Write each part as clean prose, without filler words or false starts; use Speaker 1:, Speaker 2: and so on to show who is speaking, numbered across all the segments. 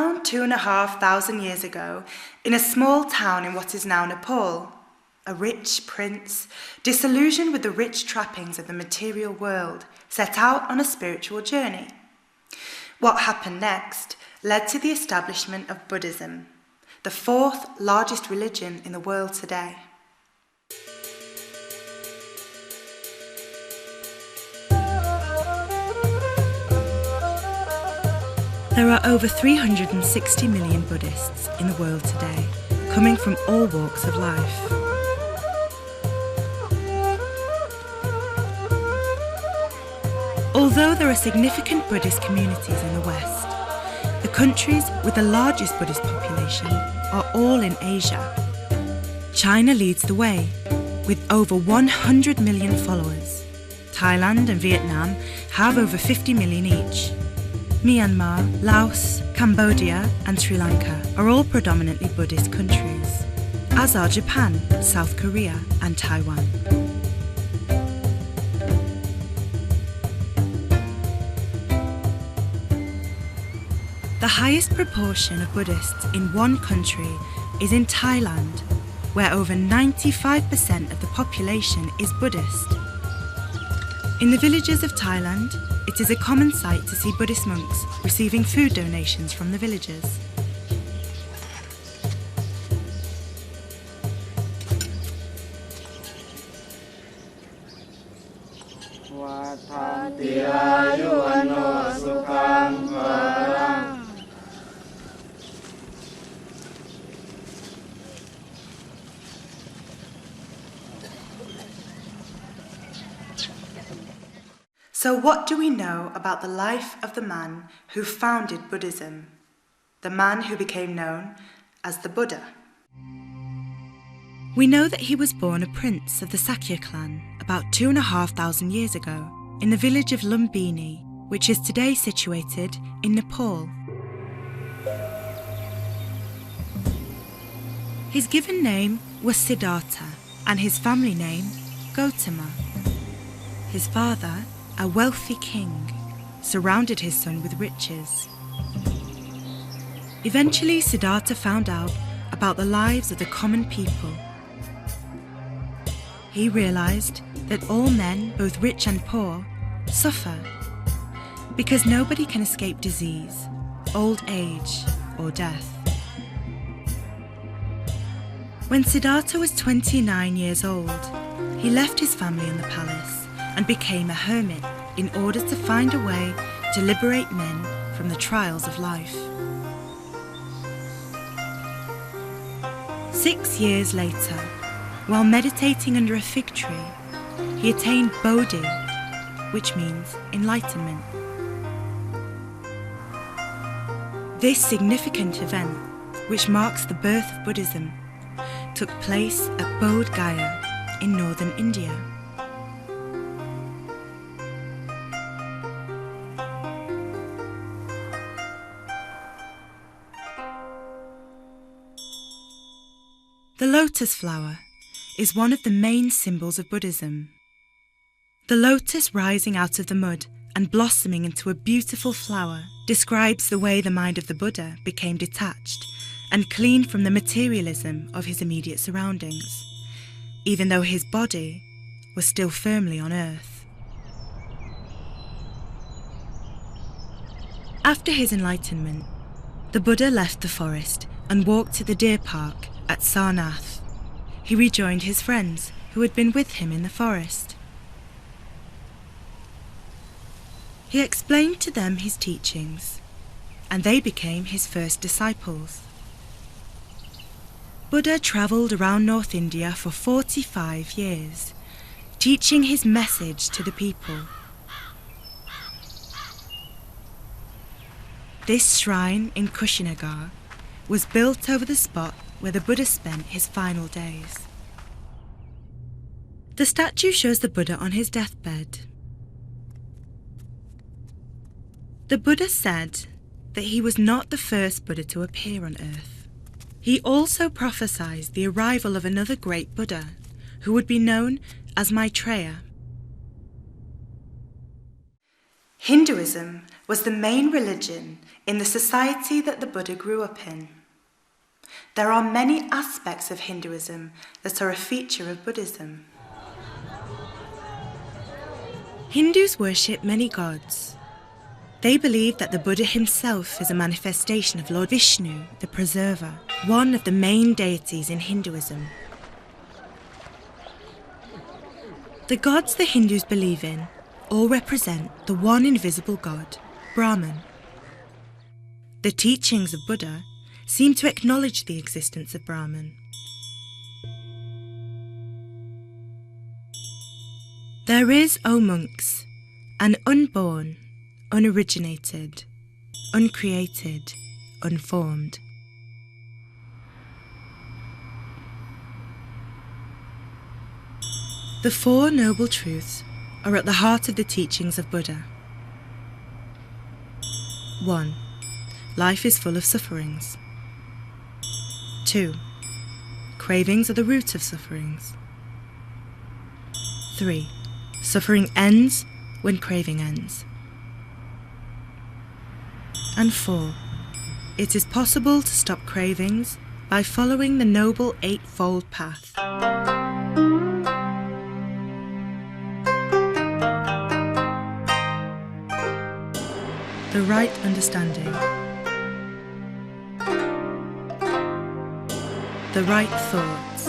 Speaker 1: Around 2,500 years ago, in a small town in what is now Nepal, a rich prince, disillusioned with the rich trappings of the material world, set out on a spiritual journey. What happened next led to the establishment of Buddhism, the fourth largest religion in the world today. There are over 360 million Buddhists in the world today, coming from all walks of life. Although there are significant Buddhist communities in the West, the countries with the largest Buddhist population are all in Asia. China leads the way, with over 100 million followers. Thailand and Vietnam have over 50 million each. Myanmar, Laos, Cambodia and Sri Lanka are all predominantly Buddhist countries, as are Japan, South Korea and Taiwan. The highest proportion of Buddhists in one country is in Thailand, where over 95% of the population is Buddhist. In the villages of Thailand, it is a common sight to see Buddhist monks receiving food donations from the villagers. So what do we know about the life of the man who founded Buddhism, the man who became known as the Buddha? We know that he was born a prince of the Sakya clan about 2,500 years ago in the village of Lumbini, which is today situated in Nepal. His given name was Siddhartha and his family name Gautama. His father, a wealthy king, surrounded his son with riches. Eventually, Siddhartha found out about the lives of the common people. He realized that all men, both rich and poor, suffer because nobody can escape disease, old age, or death. When Siddhartha was 29 years old, he left his family in the palace and became a hermit in order to find a way to liberate men from the trials of life. 6 years later, while meditating under a fig tree, he attained Bodhi, which means enlightenment. This significant event, which marks the birth of Buddhism, took place at Bodh Gaya in northern India. The lotus flower is one of the main symbols of Buddhism. The lotus rising out of the mud and blossoming into a beautiful flower describes the way the mind of the Buddha became detached and clean from the materialism of his immediate surroundings, even though his body was still firmly on earth. After his enlightenment, the Buddha left the forest and walked to the deer park at Sarnath. He rejoined his friends who had been with him in the forest. He explained to them his teachings, and they became his first disciples. Buddha travelled around North India for 45 years, teaching his message to the people. This shrine in Kushinagar was built over the spot where the Buddha spent his final days. The statue shows the Buddha on his deathbed. The Buddha said that he was not the first Buddha to appear on earth. He also prophesied the arrival of another great Buddha, who would be known as Maitreya. Hinduism was the main religion in the society that the Buddha grew up in. There are many aspects of Hinduism that are a feature of Buddhism. Hindus worship many gods. They believe that the Buddha himself is a manifestation of Lord Vishnu, the preserver, one of the main deities in Hinduism. The gods the Hindus believe in all represent the one invisible God, Brahman. The teachings of Buddha seem to acknowledge the existence of Brahman. There is, O monks, an unborn, unoriginated, uncreated, unformed. The Four Noble Truths are at the heart of the teachings of Buddha. 1. Life is full of sufferings. 2. Cravings are the root of sufferings. 3. Suffering ends when craving ends. And 4. It is possible to stop cravings by following the Noble Eightfold Path. The right understanding. The right thoughts.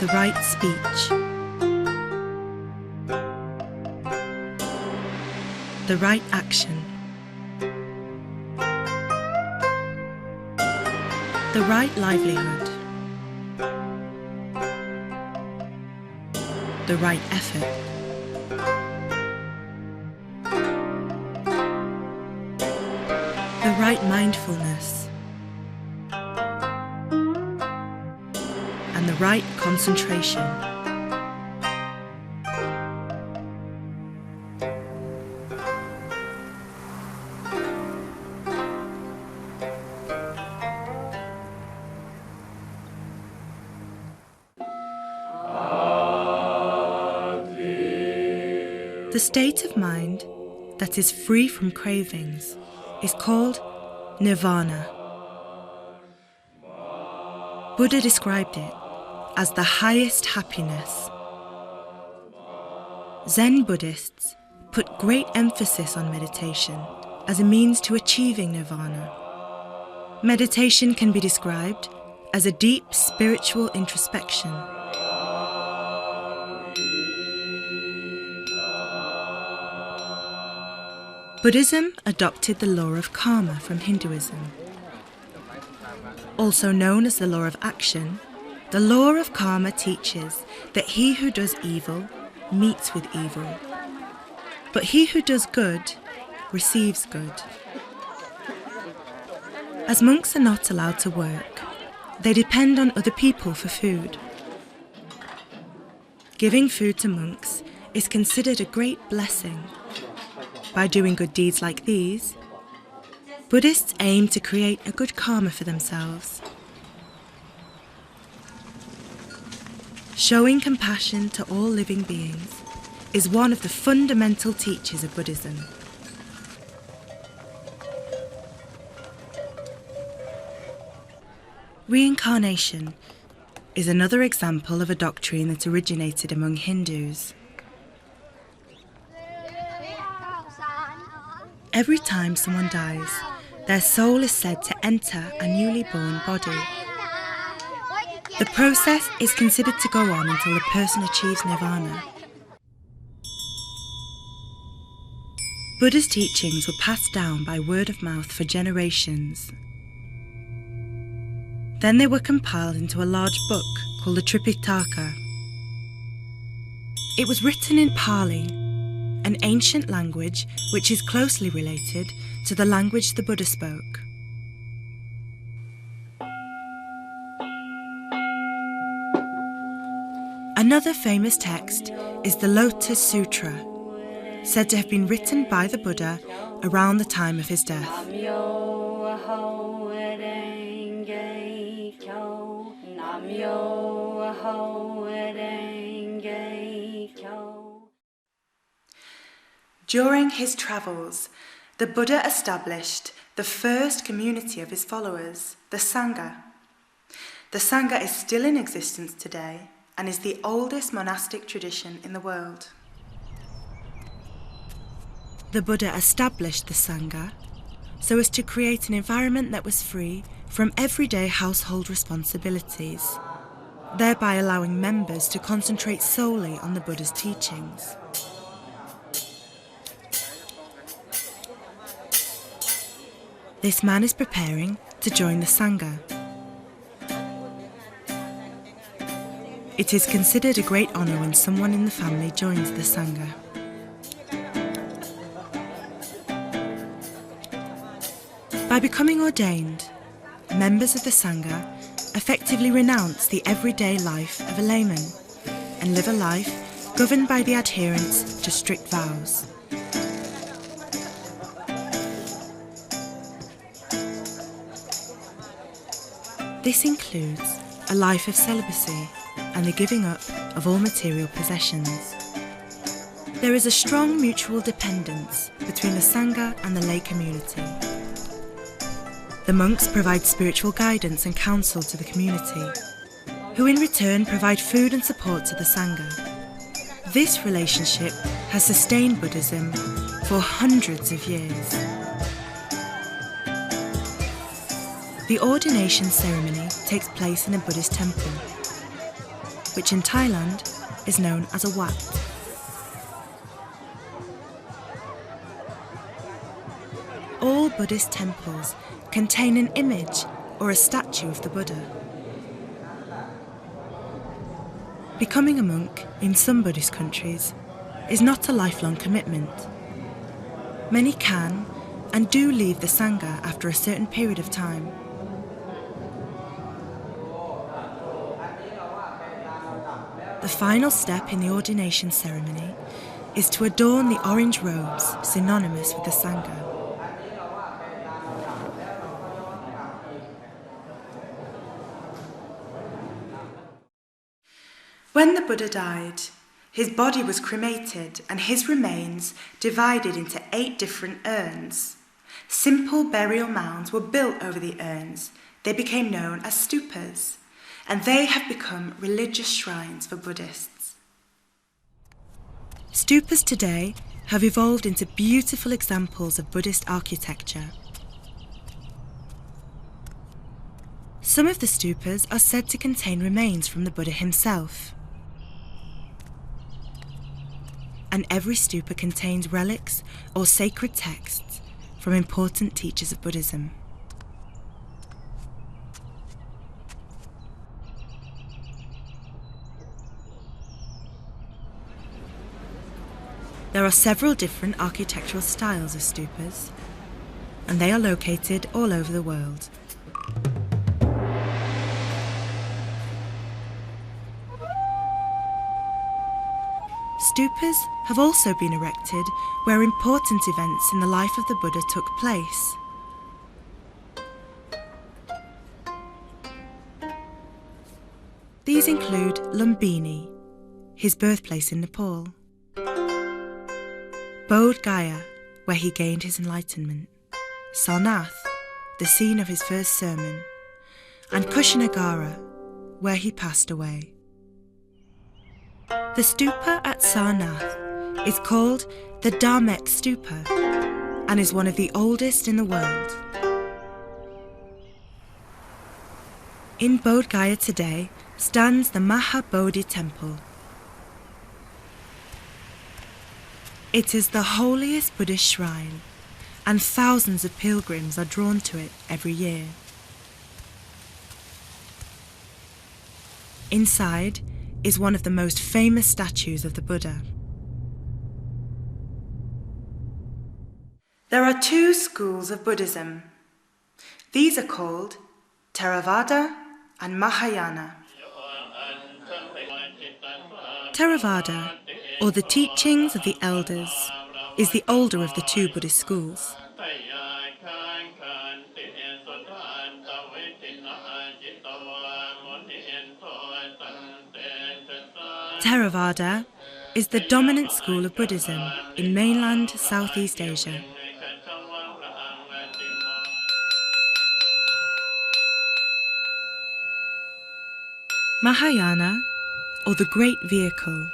Speaker 1: The right speech. The right action. The right livelihood. The right effort. The right mindfulness. And the right concentration. The state of mind that is free from cravings is called nirvana. Buddha described it as the highest happiness. Zen Buddhists put great emphasis on meditation as a means to achieving nirvana. Meditation can be described as a deep spiritual introspection. Buddhism adopted the law of karma from Hinduism. Also known as the law of action, the law of karma teaches that he who does evil meets with evil, but he who does good receives good. As monks are not allowed to work, they depend on other people for food. Giving food to monks is considered a great blessing. By doing good deeds like these, Buddhists aim to create a good karma for themselves. Showing compassion to all living beings is one of the fundamental teachings of Buddhism. Reincarnation is another example of a doctrine that originated among Hindus. Every time someone dies, their soul is said to enter a newly born body. The process is considered to go on until the person achieves nirvana. Buddha's teachings were passed down by word of mouth for generations. Then they were compiled into a large book called the Tripitaka. It was written in Pali, an ancient language which is closely related to the language the Buddha spoke. Another famous text is the Lotus Sutra, said to have been written by the Buddha around the time of his death. During his travels, the Buddha established the first community of his followers, the Sangha. The Sangha is still in existence today and is the oldest monastic tradition in the world. The Buddha established the Sangha so as to create an environment that was free from everyday household responsibilities, thereby allowing members to concentrate solely on the Buddha's teachings. This man is preparing to join the Sangha. It is considered a great honour when someone in the family joins the Sangha. By becoming ordained, members of the Sangha effectively renounce the everyday life of a layman and live a life governed by the adherence to strict vows. This includes a life of celibacy and the giving up of all material possessions. There is a strong mutual dependence between the Sangha and the lay community. The monks provide spiritual guidance and counsel to the community, who in return provide food and support to the Sangha. This relationship has sustained Buddhism for hundreds of years. The ordination ceremony takes place in a Buddhist temple, which in Thailand is known as a wat. All Buddhist temples contain an image or a statue of the Buddha. Becoming a monk in some Buddhist countries is not a lifelong commitment. Many can and do leave the Sangha after a certain period of time. The final step in the ordination ceremony is to adorn the orange robes synonymous with the Sangha. When the Buddha died, his body was cremated and his remains divided into 8 different urns. Simple burial mounds were built over the urns. They became known as stupas, and they have become religious shrines for Buddhists. Stupas today have evolved into beautiful examples of Buddhist architecture. Some of the stupas are said to contain remains from the Buddha himself. And every stupa contains relics or sacred texts from important teachers of Buddhism. There are several different architectural styles of stupas, and they are located all over the world. Stupas have also been erected where important events in the life of the Buddha took place. These include Lumbini, his birthplace in Nepal; Bodh Gaya, where he gained his enlightenment; Sarnath, the scene of his first sermon; and Kushinagara, where he passed away. The stupa at Sarnath is called the Dharmek Stupa and is one of the oldest in the world. In Bodh Gaya today stands the Mahabodhi Temple. It is the holiest Buddhist shrine, and thousands of pilgrims are drawn to it every year. Inside is one of the most famous statues of the Buddha. There are 2 schools of Buddhism. These are called Theravada and Mahayana. Theravada, or the teachings of the elders, is the older of the 2 Buddhist schools. Theravada is the dominant school of Buddhism in mainland Southeast Asia. Mahayana, or the Great Vehicle,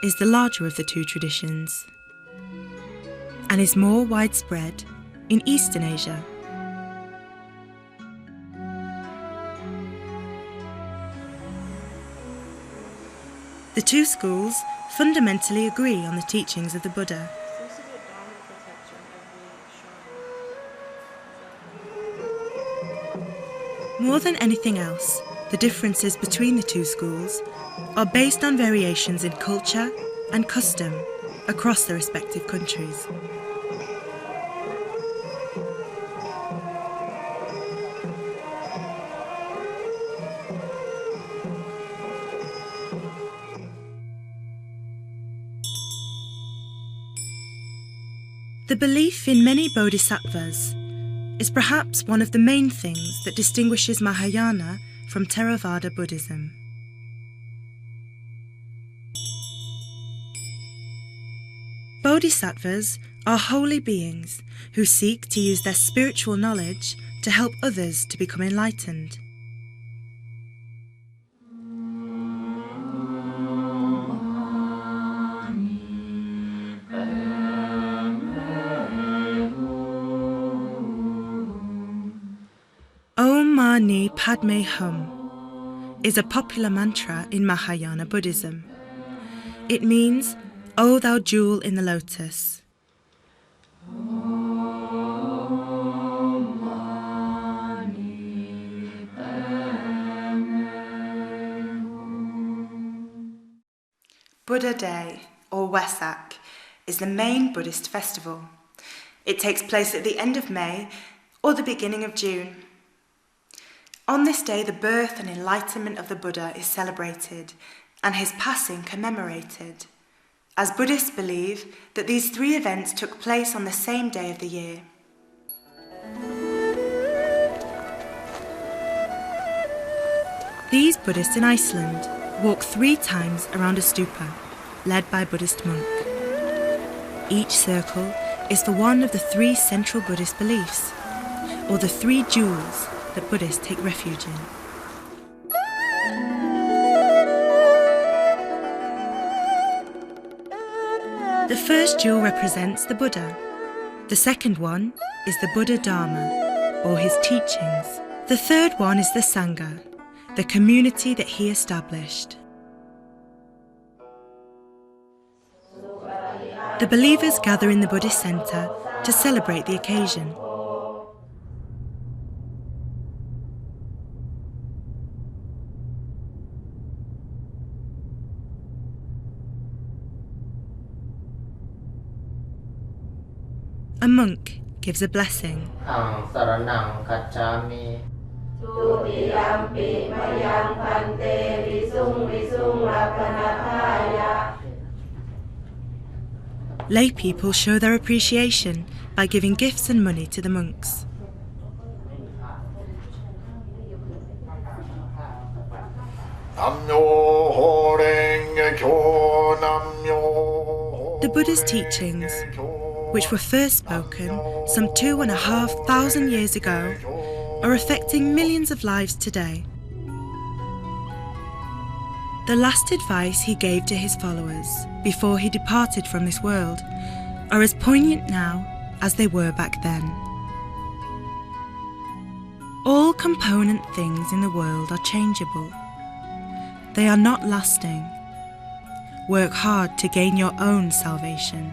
Speaker 1: is the larger of the two traditions and is more widespread in Eastern Asia. The two schools fundamentally agree on the teachings of the Buddha. More than anything else, the differences between the two schools are based on variations in culture and custom across the respective countries. The belief in many bodhisattvas is perhaps one of the main things that distinguishes Mahayana from Theravada Buddhism. Bodhisattvas are holy beings who seek to use their spiritual knowledge to help others to become enlightened. Om Mani Padme Hum is a popular mantra in Mahayana Buddhism. It means, O thou jewel in the lotus. Buddha Day, or Wesak, is the main Buddhist festival. It takes place at the end of May or the beginning of June. On this day, the birth and enlightenment of the Buddha is celebrated and his passing commemorated, as Buddhists believe that these three events took place on the same day of the year. These Buddhists in Iceland walk 3 times around a stupa, led by a Buddhist monk. Each circle is for one of the 3 central Buddhist beliefs, or the 3 jewels that Buddhists take refuge in. The first jewel represents the Buddha. The second one is the Buddha Dharma, or his teachings. The third one is the Sangha, the community that he established. The believers gather in the Buddhist center to celebrate the occasion. A monk gives a blessing. Lay people show their appreciation by giving gifts and money to the monks. The Buddha's teachings, which were first spoken some 2,500 years ago, are affecting millions of lives today. The last advice he gave to his followers before he departed from this world are as poignant now as they were back then. All component things in the world are changeable. They are not lasting. Work hard to gain your own salvation.